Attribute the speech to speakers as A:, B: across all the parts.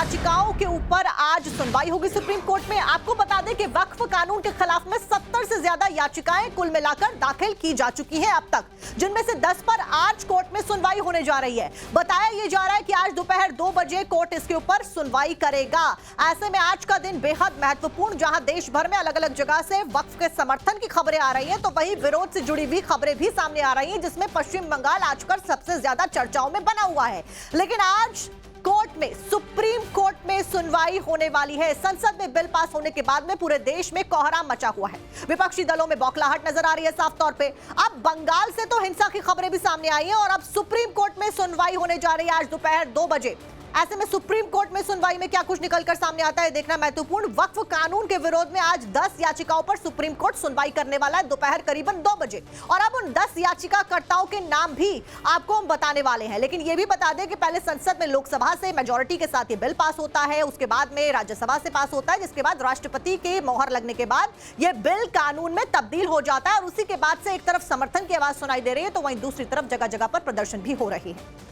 A: याचिकाओं के ऊपर आज सुनवाई होगी सुप्रीम कोर्ट में। आपको बता दें कि वक्फ कानून के खिलाफ में 70 से ज्यादा याचिकाएं कुल मिलाकर दाखिल की जा चुकी हैं अब तक, जिनमें से 10 पर आज कोर्ट में सुनवाई होने जा रही है। बताया यह जा रहा है कि आज दोपहर 2 बजे कोर्ट इसके ऊपर सुनवाई करेगा। ऐसे में आज का दिन बेहद महत्वपूर्ण, जहां देश भर में अलग अलग जगह से वक्फ के समर्थन की खबरें आ रही हैं, तो वहीं विरोध से जुड़ी हुई खबरें भी सामने आ रही हैं, जिसमें पश्चिम बंगाल आजकल सबसे ज्यादा चर्चाओं में बना हुआ है। लेकिन आज कोर्ट में, सुप्रीम कोर्ट में सुनवाई होने वाली है। संसद में बिल पास होने के बाद में पूरे देश में कोहराम मचा हुआ है। विपक्षी दलों में बौखलाहट नजर आ रही है साफ तौर पे। अब बंगाल से तो हिंसा की खबरें भी सामने आई हैं और अब सुप्रीम कोर्ट में सुनवाई होने जा रही है आज दोपहर 2 बजे। ऐसे में सुप्रीम कोर्ट में सुनवाई में क्या कुछ निकलकर सामने आता है, देखना महत्वपूर्ण। वक्फ कानून के विरोध में आज 10 याचिकाओं पर सुप्रीम कोर्ट सुनवाई करने वाला है दोपहर करीबन 2 बजे। और अब उन 10 याचिकाकर्ताओं के नाम भी आपको हम बताने वाले हैं। लेकिन यह भी बता दें कि पहले संसद में लोकसभा से मेजोरिटी के साथ ये बिल पास होता है, उसके बाद में राज्यसभा से पास होता है, जिसके बाद राष्ट्रपति के मोहर लगने के बाद यह बिल कानून में तब्दील हो जाता है। और उसी के बाद से एक तरफ समर्थन की आवाज सुनाई दे रही है, तो वहीं दूसरी तरफ जगह जगह पर प्रदर्शन भी हो रही है।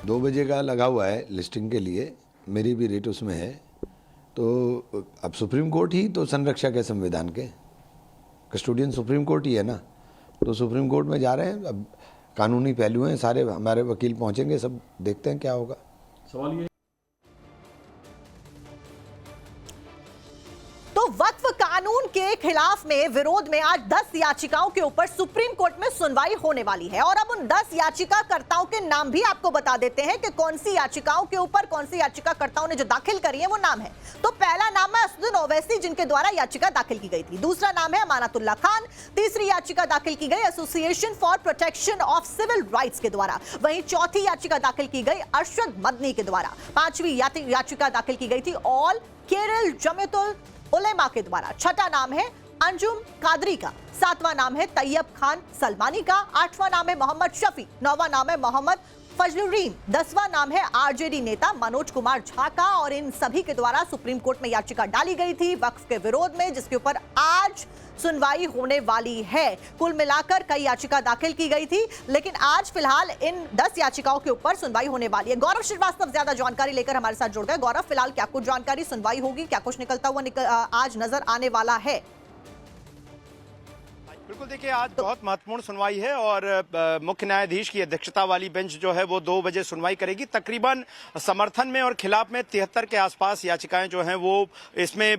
B: 2 बजे का लगा हुआ है लिस्टिंग के लिए, मेरी भी रेट उसमें है। तो अब सुप्रीम कोर्ट ही तो संरक्षक है संविधान के, कस्टोडियन सुप्रीम कोर्ट ही है ना। तो सुप्रीम कोर्ट में जा रहे हैं, अब कानूनी पहलू हैं सारे, हमारे वकील पहुंचेंगे, सब देखते हैं क्या होगा।
C: सवाल ये
A: तो वक्फ कानून के खिलाफ में विरोध में आज 10 याचिकाओं के ऊपर सुप्रीम कोर्ट में सुनवाई होने वाली है। और अब उन 10 याचिकाकर्ताओं के नाम भी आपको बता देते हैं कि कौन सी याचिकाओं के ऊपर कौन सी याचिकाकर्ताओं ने जो दाखिल करी है वो नाम है। तो पहला नाम है असदुद्दीन ओवैसी, जिनके द्वारा याचिका दाखिल की गई थी। दूसरा नाम है अमानतुल्लाह खान। तीसरी याचिका दाखिल की गई association for protection of civil rights के द्वारा। वहीं चौथी याचिका दाखिल की गई अरशद मदनी के द्वारा। पांचवी याचिका दाखिल की गई थी ऑल केरल जमियतुल उलेमा के द्वारा। छठा नाम है अंजुम कादरी का। सातवां नाम है तैयब खान सलमानी का। आठवां नाम है मोहम्मद शफी। नौवां नाम है मोहम्मद फजलुर्रीन। 10वां नाम है आरजेडी नेता मनोज कुमार झा का। और इन सभी के द्वारा सुप्रीम कोर्ट में याचिका डाली गई थी वक्फ के विरोध में, जिसके ऊपर आज सुनवाई होने वाली है। कुल मिलाकर कई याचिका दाखिल की गई थी, लेकिन आज फिलहाल इन 10 याचिकाओं के ऊपर सुनवाई होने वाली है। गौरव श्रीवास्तव ज्यादा जानकारी लेकर हमारे साथ जुड़ गए। गौरव, फिलहाल क्या कुछ जानकारी, सुनवाई होगी, क्या कुछ निकलता हुआ आज नजर आने वाला है?
D: बिल्कुल, देखिए आज बहुत महत्वपूर्ण सुनवाई है और मुख्य न्यायाधीश की अध्यक्षता वाली बेंच जो है वो 2 बजे सुनवाई करेगी। तकरीबन समर्थन में और खिलाफ में 73 के आसपास याचिकाएं जो हैं वो इसमें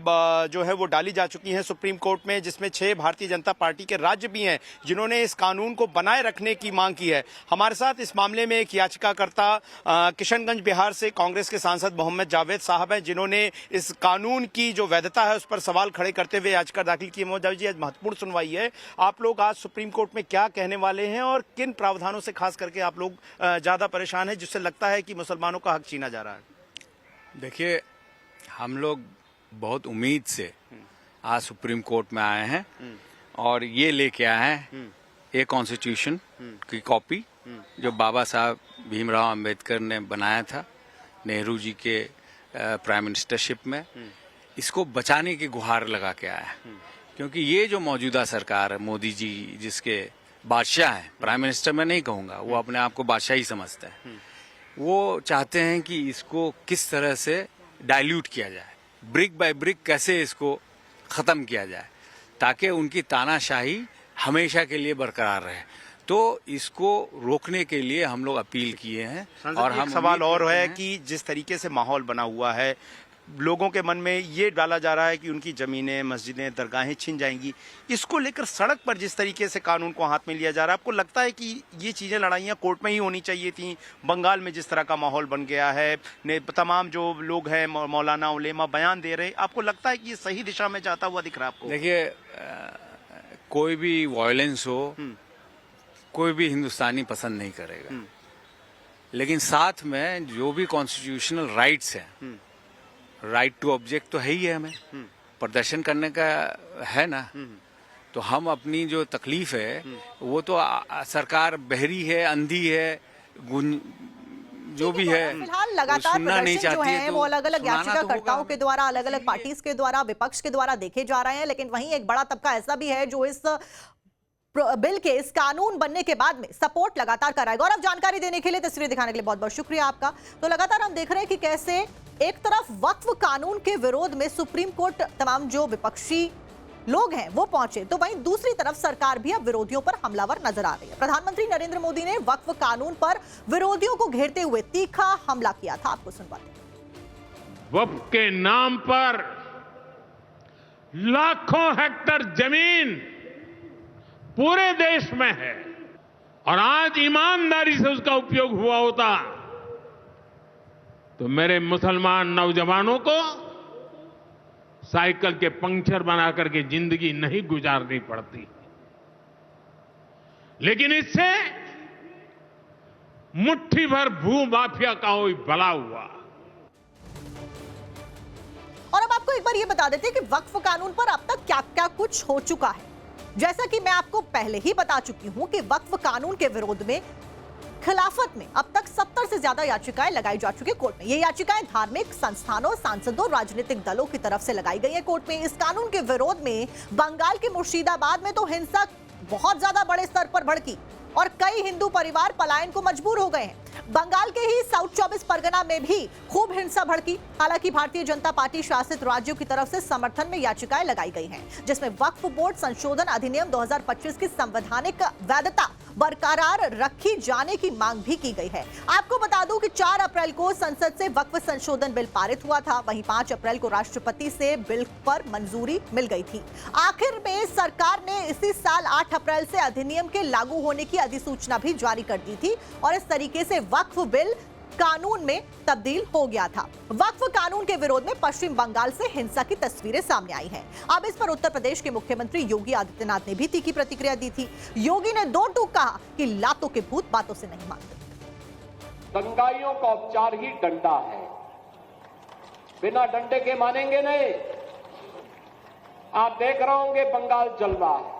D: जो है वो डाली जा चुकी हैं सुप्रीम कोर्ट में, जिसमें 6 भारतीय जनता पार्टी के राज्य भी हैं जिन्होंने इस कानून को बनाए रखने की मांग की है। हमारे साथ इस मामले में एक याचिकाकर्ता किशनगंज बिहार से कांग्रेस के सांसद मोहम्मद जावेद साहब हैं, जिन्होंने इस कानून की जो वैधता है उस पर सवाल खड़े करते हुए याचिका दाखिल की है। मोहम्मद जावेद जी, आज महत्वपूर्ण सुनवाई है, आप लोग आज सुप्रीम कोर्ट में क्या कहने वाले हैं और किन प्रावधानों से खास करके आप लोग ज्यादा परेशान हैं, जिससे लगता है कि मुसलमानों का हक छीना जा रहा है?
E: देखिए, हम लोग बहुत उम्मीद से आज सुप्रीम कोर्ट में आए हैं और ये लेके आए हैं एक कॉन्स्टिट्यूशन की कॉपी जो बाबा साहब भीमराव अंबेडकर ने बनाया था नेहरू जी के प्राइम मिनिस्टरशिप में। इसको बचाने की गुहार लगा के आया है, क्योंकि ये जो मौजूदा सरकार है, मोदी जी जिसके बादशाह हैं, प्राइम मिनिस्टर मैं नहीं कहूँगा, वो अपने आप को बादशाह ही समझता है, वो चाहते हैं कि इसको किस तरह से डाइल्यूट किया जाए, ब्रिक बाय ब्रिक कैसे इसको ख़त्म किया जाए, ताकि उनकी तानाशाही हमेशा के लिए बरकरार रहे। तो इसको रोकने के लिए हम लोग अपील किए हैं। और हम
D: सवाल और है कि जिस तरीके से माहौल बना हुआ है, लोगों के मन में ये डाला जा रहा है कि उनकी जमीनें, मस्जिदें, दरगाहें छिन जाएंगी, इसको लेकर सड़क पर जिस तरीके से कानून को हाथ में लिया जा रहा है, आपको लगता है कि ये चीजें, लड़ाइयाँ कोर्ट में ही होनी चाहिए थी? बंगाल में जिस तरह का माहौल बन गया है, तमाम जो लोग हैं, मौलाना उलेमा बयान दे रहे हैं, आपको लगता है कि ये सही दिशा में जाता हुआ दिख रहा है आपको?
E: देखिए, कोई भी वायलेंस हो, कोई भी हिंदुस्तानी पसंद नहीं करेगा, लेकिन साथ में जो भी कॉन्स्टिट्यूशनल राइट्स हैं, राइट टू ऑब्जेक्ट तो है ही है, हमें प्रदर्शन करने का है ना। तो हम अपनी जो तकलीफ है वो तो सरकार बहरी है, अंधी है, जो भी है
A: फिलहाल लगातार प्रदर्शन जो है वो अलग अलग याचिकाकर्ताओं के द्वारा, अलग अलग पार्टीज के द्वारा, विपक्ष के द्वारा देखे जा रहे हैं। लेकिन वहीं एक बड़ा तबका ऐसा भी है जो इस बिल के, इस कानून बनने के बाद में सपोर्ट लगातार कर रहा है। गौरव, जानकारी देने के लिए, तस्वीरें दिखाने के लिए बहुत बहुत शुक्रिया आपका। तो लगातार हम देख रहे हैं कि कैसे एक तरफ वक्फ कानून के विरोध में सुप्रीम कोर्ट तमाम जो विपक्षी लोग हैं वो पहुंचे, तो वहीं दूसरी तरफ सरकार भी अब विरोधियों पर हमलावर नजर आ रही है। प्रधानमंत्री नरेंद्र मोदी ने वक्फ कानून पर विरोधियों को घेरते हुए तीखा हमला किया था। आपको सुनवाते हैं।
C: वक्फ के नाम पर लाखों हेक्टेयर जमीन पूरे देश में है और आज ईमानदारी से उसका उपयोग हुआ होता तो मेरे मुसलमान नौजवानों को साइकिल के पंक्चर बनाकर के जिंदगी नहीं गुजारनी पड़ती। लेकिन इससे मुट्ठी भर भू माफिया का कोई भला हुआ।
A: और अब आपको एक बार ये बता देते हैं कि वक्फ कानून पर अब तक क्या क्या कुछ हो चुका है। जैसा कि मैं आपको पहले ही बता चुकी हूं कि वक्फ कानून के विरोध में खिलाफत में अब तक 70 से ज्यादा याचिकाएं लगाई जा चुकी है कोर्ट में। ये याचिकाएं धार्मिक संस्थानों, सांसदों, राजनीतिक दलों की तरफ से लगाई गई है कोर्ट में। इस कानून के विरोध में बंगाल के मुर्शिदाबाद में तो हिंसा बहुत ज्यादा बड़े स्तर पर भड़की और कई हिंदू परिवार पलायन को मजबूर हो गए हैं। बंगाल के ही साउथ 24 परगना में भी खूब हिंसा भड़की। हालांकि भारतीय जनता पार्टी शासित राज्यों की तरफ से समर्थन में याचिकाएं लगाई गई हैं, जिसमें वक्फ बोर्ड संशोधन अधिनियम 2025 की संवैधानिक वैधता बरकरार रखी जाने की मांग भी की गई है। आपको बता दूं कि 4 अप्रैल को संसद से वक्फ संशोधन बिल पारित हुआ था। वहीं 5 अप्रैल को राष्ट्रपति से बिल पर मंजूरी मिल गई थी। आखिर में सरकार ने इसी साल 8 अप्रैल से अधिनियम के लागू होने की अधिसूचना भी जारी कर दी थी और इस तरीके से वक्फ बिल कानून में तब्दील हो गया था। वक्फ कानून के विरोध में पश्चिम बंगाल से हिंसा की तस्वीरें सामने आई हैं। अब इस पर उत्तर प्रदेश के मुख्यमंत्री योगी आदित्यनाथ ने भी तीखी प्रतिक्रिया दी थी। योगी ने दो टूक कहा कि लातों के भूत बातों से नहीं मानते।
F: दंगाइयों का उपचार ही डंडा है, बिना डंडे के मानेंगे नहीं। आप देख रहे होंगे बंगाल जल रहा है,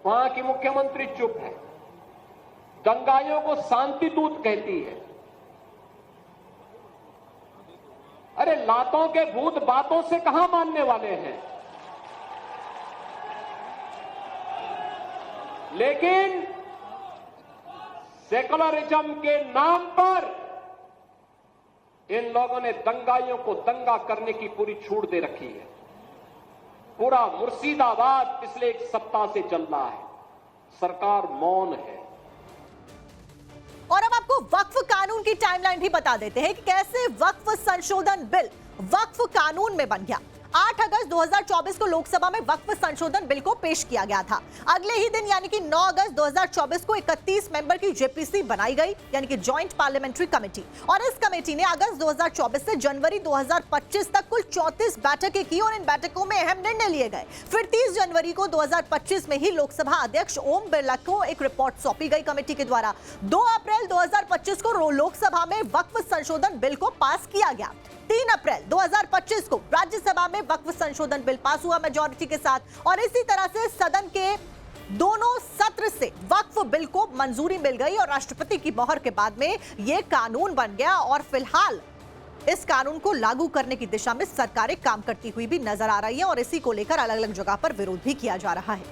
F: वहां की मुख्यमंत्री चुप है, दंगाइयों को शांति दूत कहती है। अरे लातों के भूत बातों से कहां मानने वाले हैं। लेकिन सेकुलरिज्म के नाम पर इन लोगों ने दंगाइयों को दंगा करने की पूरी छूट दे रखी है। पूरा मुर्शिदाबाद पिछले 1 सप्ताह से चल रहा है, सरकार मौन है।
A: और अब आपको वक्फ कानून की टाइमलाइन भी बता देते हैं कि कैसे वक्फ संशोधन बिल वक्फ कानून में बन गया। 8 अगस्त 2024 को लोकसभा में वक्फ संशोधन बिल को पेश किया गया था। अगले ही दिन यानी कि 9 अगस्त 2024 को 31 मेंबर की जेपीसी बनाई गई, यानी कि जॉइंट पार्लियामेंट्री कमेटी। और इस कमेटी ने अगस्त 2024 से जनवरी 2025 तक कुल 34 बैठकें की और इन बैठकों में अहम निर्णय लिए गए। फिर 30 जनवरी को 2025 में ही लोकसभा अध्यक्ष ओम बिरला को एक रिपोर्ट सौंपी गई कमेटी के द्वारा। 2 अप्रैल 2025 को लोकसभा में वक्फ संशोधन बिल को पास किया गया। 3 अप्रैल 2025 को राज्यसभा में वक्फ संशोधन बिल पास हुआ मेजॉरिटी के साथ और इसी तरह से सदन के दोनों सत्र से वक्फ बिल को मंजूरी मिल गई और राष्ट्रपति की मोहर के बाद में यह कानून बन गया। और फिलहाल इस कानून को लागू करने की दिशा में सरकारें काम करती हुई भी नजर आ रही है और इसी को लेकर अलग अलग जगह पर विरोध भी किया जा रहा है।